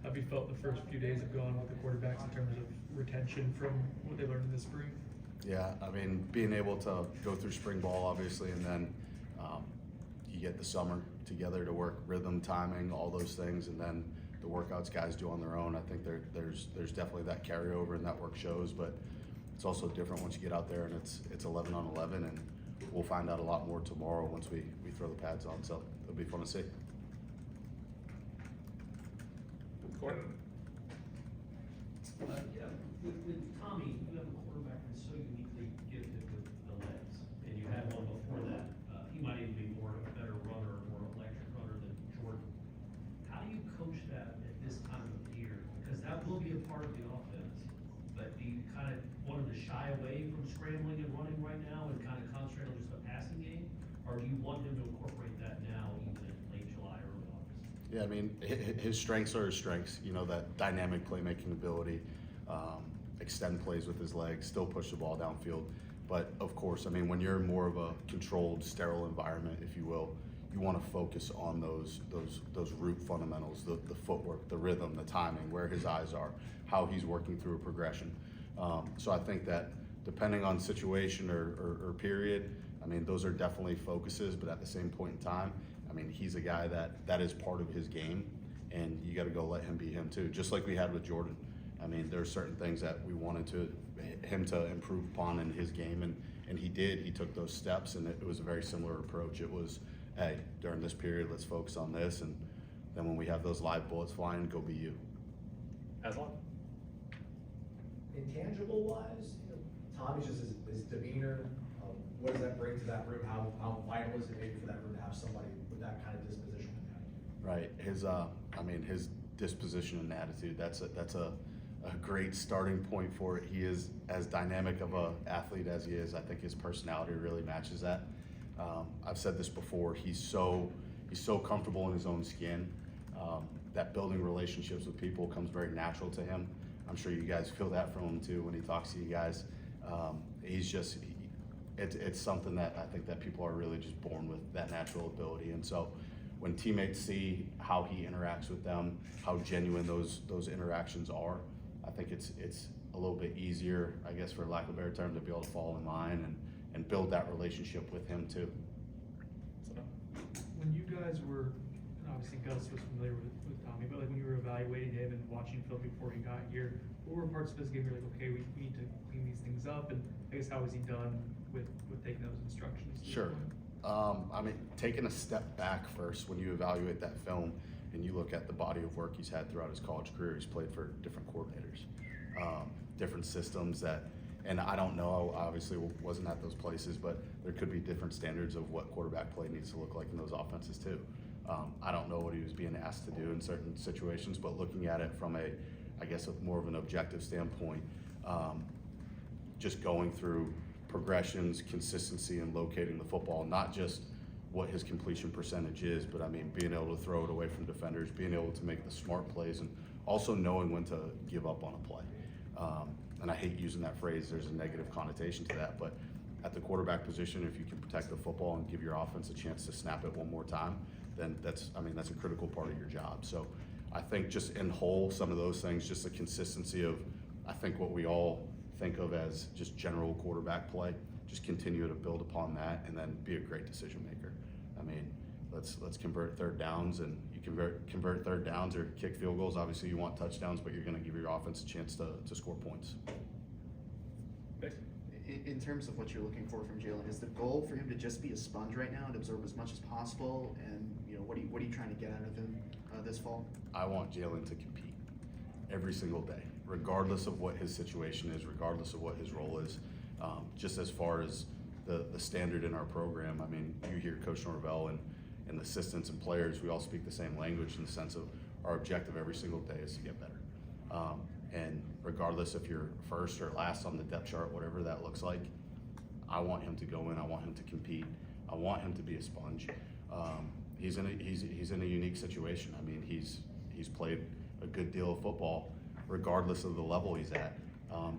Have you felt the first few days of going with the quarterbacks in terms of retention from what they learned in the spring? Yeah, I mean, being able to go through spring ball, obviously, and then you get the summer together to work rhythm, timing, all those things, and then the workouts guys do on their own. I think there's definitely that carryover and that work shows, but it's also different once you get out there and it's 11 on 11, and we'll find out a lot more tomorrow once we throw the pads on. So it'll be fun to see. Gordon? Yeah, with Tommy, you have a quarterback that's so uniquely gifted with the legs, and you had one before that. He might even be more of a better runner, more electric runner than Jordan. How do you coach that at this time of the year? Because that will be a part of the offense, but do you kind of want him to shy away from scrambling and running right now and kind of concentrate on just the passing game? Or do you want him to incorporate that now, even in late July, early August? Yeah, I mean, his strengths are his strengths. You know, that dynamic playmaking ability, extend plays with his legs, still push the ball downfield. But of course, I mean, when you're in more of a controlled, sterile environment, if you will, you want to focus on those root fundamentals, the footwork, the rhythm, the timing, where his eyes are, how he's working through a progression. So I think that depending on situation or period, I mean, those are definitely focuses, but at the same point in time, I mean, he's a guy that is part of his game, and you got to go let him be him too, just like we had with Jordan. I mean, there are certain things that we wanted him to improve upon in his game, and he did. He took those steps, and it was a very similar approach. It was, hey, during this period, let's focus on this, and then when we have those live bullets flying, go be you. Aslan? Intangible wise, you know, Tommy's just his demeanor. What does that bring to that room? How vital is it maybe for that room to have somebody with that kind of disposition and attitude? Right. I mean, his disposition and attitude. That's a great starting point for it. He is as dynamic of a athlete as he is. I think his personality really matches that. I've said this before. He's so comfortable in his own skin. That building relationships with people comes very natural to him. I'm sure you guys feel that from him too when he talks to you guys. It's something that I think that people are really just born with, that natural ability. And so when teammates see how he interacts with them, how genuine those interactions are, I think it's a little bit easier, I guess, for lack of a better term, to be able to fall in line and build that relationship with him too. When you guys were, and obviously Gus was familiar with Tommy, but like when you were evaluating him and watching film before he got here, what were parts of his game you're like, okay, we need to clean these things up, and I guess how has he done with taking those instructions? Sure. I mean, taking a step back first, when you evaluate that film and you look at the body of work he's had throughout his college career, he's played for different coordinators, different systems and I don't know, I obviously wasn't at those places, but there could be different standards of what quarterback play needs to look like in those offenses too. I don't know what he was being asked to do in certain situations, but looking at it from I guess more of an objective standpoint, just going through progressions, consistency, and locating the football, not just what his completion percentage is, but I mean, being able to throw it away from defenders, being able to make the smart plays, and also knowing when to give up on a play. And I hate using that phrase, there's a negative connotation to that, but at the quarterback position, if you can protect the football and give your offense a chance to snap it one more time, then that's a critical part of your job. So I think just in whole, some of those things, just the consistency of, I think what we all think of as just general quarterback play, just continue to build upon that and then be a great decision maker. I mean, let's convert third downs, and you convert third downs or kick field goals. Obviously you want touchdowns, but you're gonna give your offense a chance to score points. In terms of what you're looking for from Jalen, is the goal for him to just be a sponge right now and absorb as much as possible? And what are you trying to get out of him this fall? I want Jalen to compete every single day, regardless of what his situation is, regardless of what his role is. Just as far as the standard in our program, I mean, you hear Coach Norvell and the assistants and players, we all speak the same language in the sense of our objective every single day is to get better. And regardless if you're first or last on the depth chart, whatever that looks like, I want him to go in, I want him to compete, I want him to be a sponge. He's in a unique situation. I mean, he's played a good deal of football regardless of the level he's at.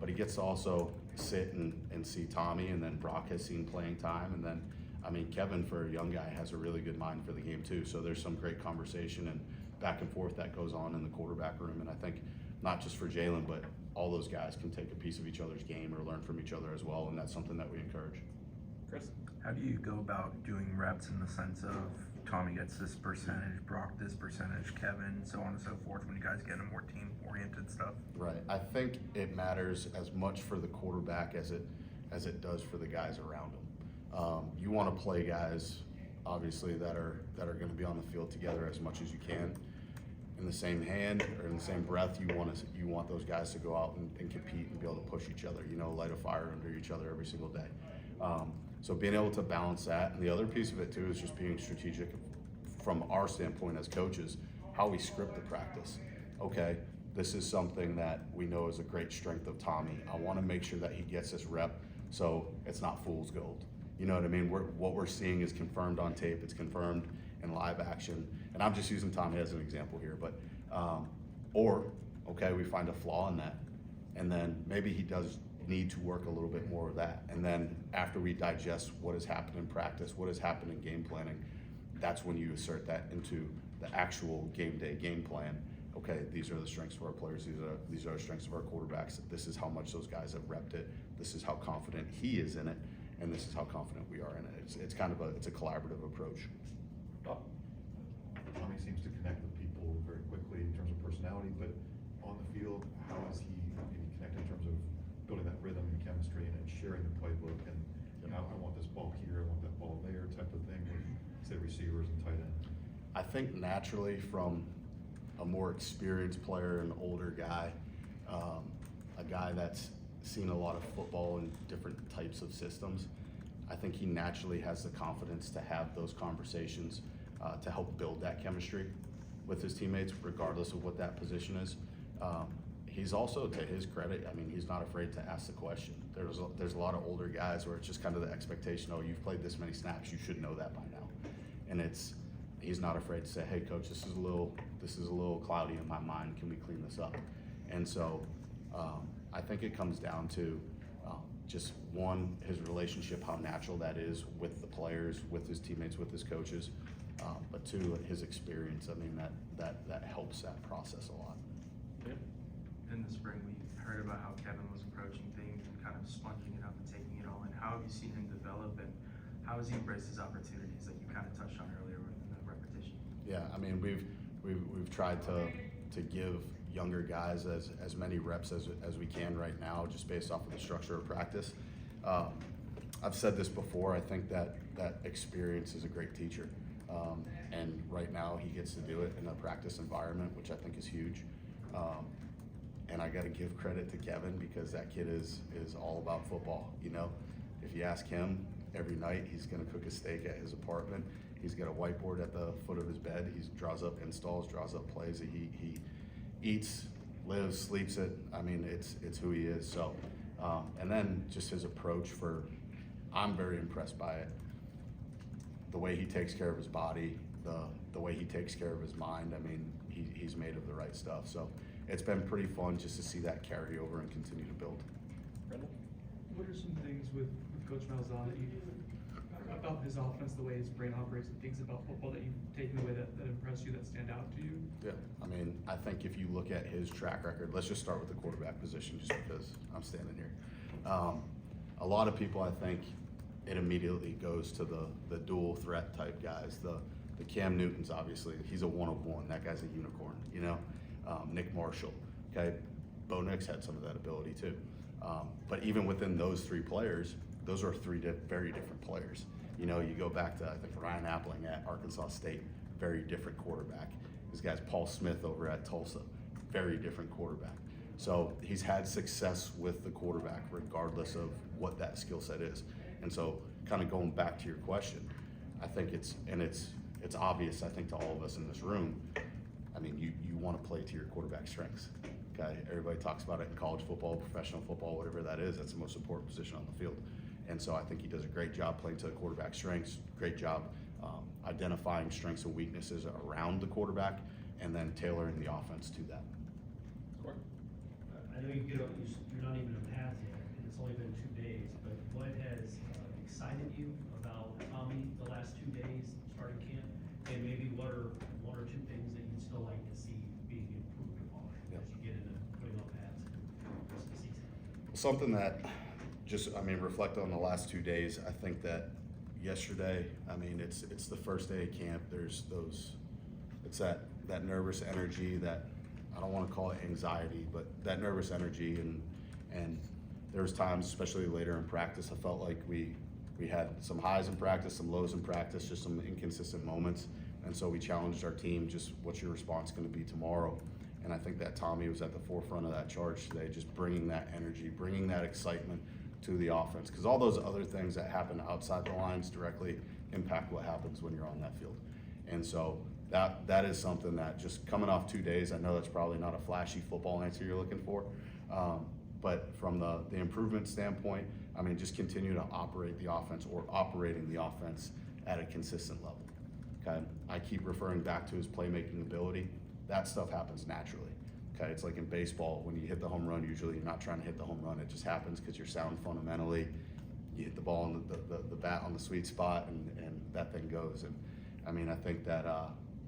But he gets to also sit and see Tommy, and then Brock has seen playing time, and then, I mean, Kevin, for a young guy, has a really good mind for the game too. So there's some great conversation and back and forth that goes on in the quarterback room. And I think not just for Jalen, but all those guys can take a piece of each other's game or learn from each other as well. And that's something that we encourage. Chris? How do you go about doing reps in the sense of Tommy gets this percentage, Brock this percentage, Kevin, so on and so forth, when you guys get into more team-oriented stuff? Right. I think it matters as much for the quarterback as it does for the guys around him. You want to play guys, obviously, that are going to be on the field together as much as you can. In the same hand or in the same breath, you want those guys to go out and compete and be able to push each other. Light a fire under each other every single day. So being able to balance that, and the other piece of it too is just being strategic from our standpoint as coaches, how we script the practice. Okay, this is something that we know is a great strength of Tommy. I want to make sure that he gets this rep so it's not fool's gold. You know what I mean? What we're seeing is confirmed on tape. It's confirmed in live action. And I'm just using Tommy as an example here, but okay, we find a flaw in that, and then maybe he does need to work a little bit more of that. And then after we digest what has happened in practice, what has happened in game planning, that's when you assert that into the actual game day game plan. Okay, these are the strengths of our players. These are the strengths of our quarterbacks. This is how much those guys have repped it. This is how confident he is in it, and this is how confident we are in it. It's kind of a collaborative approach. Bob? Tommy seems to connect with people very quickly in terms of personality, but on the field, how is he maybe connected in terms of building that rhythm and chemistry and sharing the playbook and I want this ball here, I want that ball there type of thing with, say, receivers and tight end? I think naturally from a more experienced player, an older guy, a guy that's seen a lot of football in different types of systems, I think he naturally has the confidence to have those conversations to help build that chemistry with his teammates, regardless of what that position is. He's also, to his credit, I mean, he's not afraid to ask the question. There's a lot of older guys where it's just kind of the expectation, oh, you've played this many snaps, you should know that by now. And he's not afraid to say, hey, coach, this is a little cloudy in my mind. Can we clean this up? And so I think it comes down to just one, his relationship, how natural that is with the players, with his teammates, with his coaches. But two, his experience. I mean, that helps that process a lot. Yeah. In the spring, we heard about how Kevin was approaching things and kind of sponging it up and taking it all in. How have you seen him develop, and how has he embraced his opportunities that you kind of touched on earlier with the repetition? Yeah, I mean, we've tried to give younger guys as many reps as we can right now, just based off of the structure of practice. I've said this before. I think that experience is a great teacher, and right now he gets to do it in a practice environment, which I think is huge. And I got to give credit to Kevin because that kid is all about football. If you ask him, every night he's going to cook a steak at his apartment. He's got a whiteboard at the foot of his bed. He draws up installs, draws up plays. He eats, lives, sleeps it. I mean, it's who he is. So, and then just his approach I'm very impressed by it. The way he takes care of his body, the way he takes care of his mind. I mean, he's made of the right stuff. So it's been pretty fun just to see that carry over and continue to build. Brendan? What are some things with Coach Malzahn about his offense, the way his brain operates, and things about football that you've taken away that impress you, that stand out to you? Yeah, I mean, I think if you look at his track record, let's just start with the quarterback position just because I'm standing here. A lot of people, I think, it immediately goes to the dual threat type guys. The Cam Newton's obviously, he's a one of one. That guy's a unicorn, Nick Marshall, okay? Bo Nix had some of that ability too. But even within those three players, those are three very different players. You go back to, I think, Ryan Appling at Arkansas State, very different quarterback. This guy's Paul Smith over at Tulsa, very different quarterback. So he's had success with the quarterback regardless of what that skill set is. And so kind of going back to your question, I think it's obvious, I think, to all of us in this room. I mean, you want to play to your quarterback strengths, okay? Everybody talks about it in college football, professional football, whatever that is. That's the most important position on the field. And so I think he does a great job playing to the quarterback strengths, great job identifying strengths and weaknesses around the quarterback, and then tailoring the offense to that. Score? I know you're not even a path yet, and it's only been 2 days, but what has excited you about Tommy the last 2 days starting camp? And maybe what are one or two things that you'd still like something that just, I mean, reflect on the last 2 days. I think that yesterday, I mean, it's the first day of camp. There's it's that nervous energy, that, I don't want to call it anxiety, but that nervous energy, and there was times, especially later in practice, I felt like we had some highs in practice, some lows in practice, just some inconsistent moments. And so we challenged our team, just what's your response going to be tomorrow? And I think that Tommy was at the forefront of that charge today, just bringing that energy, bringing that excitement to the offense. Because all those other things that happen outside the lines directly impact what happens when you're on that field. And so that is something that, just coming off 2 days, I know that's probably not a flashy football answer you're looking for. But from the improvement standpoint, I mean, just continue to operate the offense, or operating the offense at a consistent level. Okay, I keep referring back to his playmaking ability. That stuff happens naturally. Okay, it's like in baseball, when you hit the home run, usually you're not trying to hit the home run. It just happens because you're sound fundamentally. You hit the ball on the bat on the sweet spot, and that thing goes. And I mean, I think that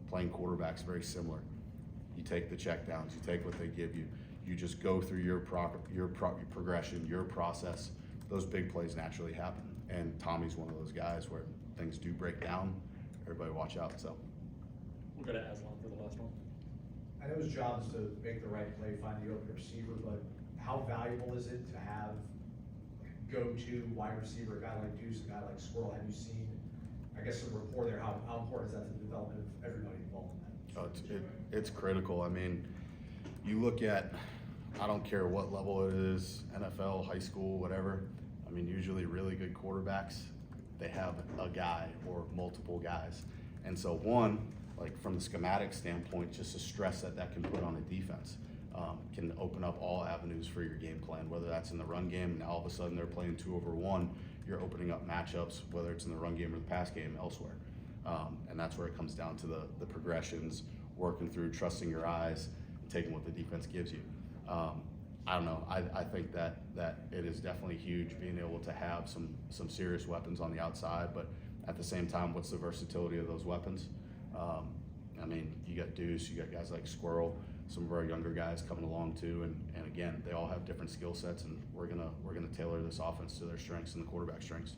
playing quarterback's very similar. You take the checkdowns, you take what they give you. You just go through your progression, your process. Those big plays naturally happen. And Tommy's one of those guys where things do break down. Everybody watch out. So We'll go to Aslan for the last one. I know his job is to make the right play, find the open receiver, but how valuable is it to have a go-to wide receiver, a guy like Deuce, a guy like Squirrel? Have you seen, I guess, some rapport there? How important is that to the development of everybody involved in that? oh, it's critical. I mean, you look at, I don't care what level it is, NFL, high school, whatever. I mean, usually really good quarterbacks, they have a guy or multiple guys. And so one, like from the schematic standpoint, just the stress that can put on a defense can open up all avenues for your game plan, whether that's in the run game, and all of a sudden they're playing 2-over-1, you're opening up matchups, whether it's in the run game or the pass game elsewhere. And that's where it comes down to the progressions, working through, trusting your eyes, taking what the defense gives you. I don't know. I think that it is definitely huge being able to have some serious weapons on the outside, but at the same time, what's the versatility of those weapons? I mean, you got Deuce, you got guys like Squirrel, some of our younger guys coming along too, and again, they all have different skill sets, and we're gonna tailor this offense to their strengths and the quarterback strengths.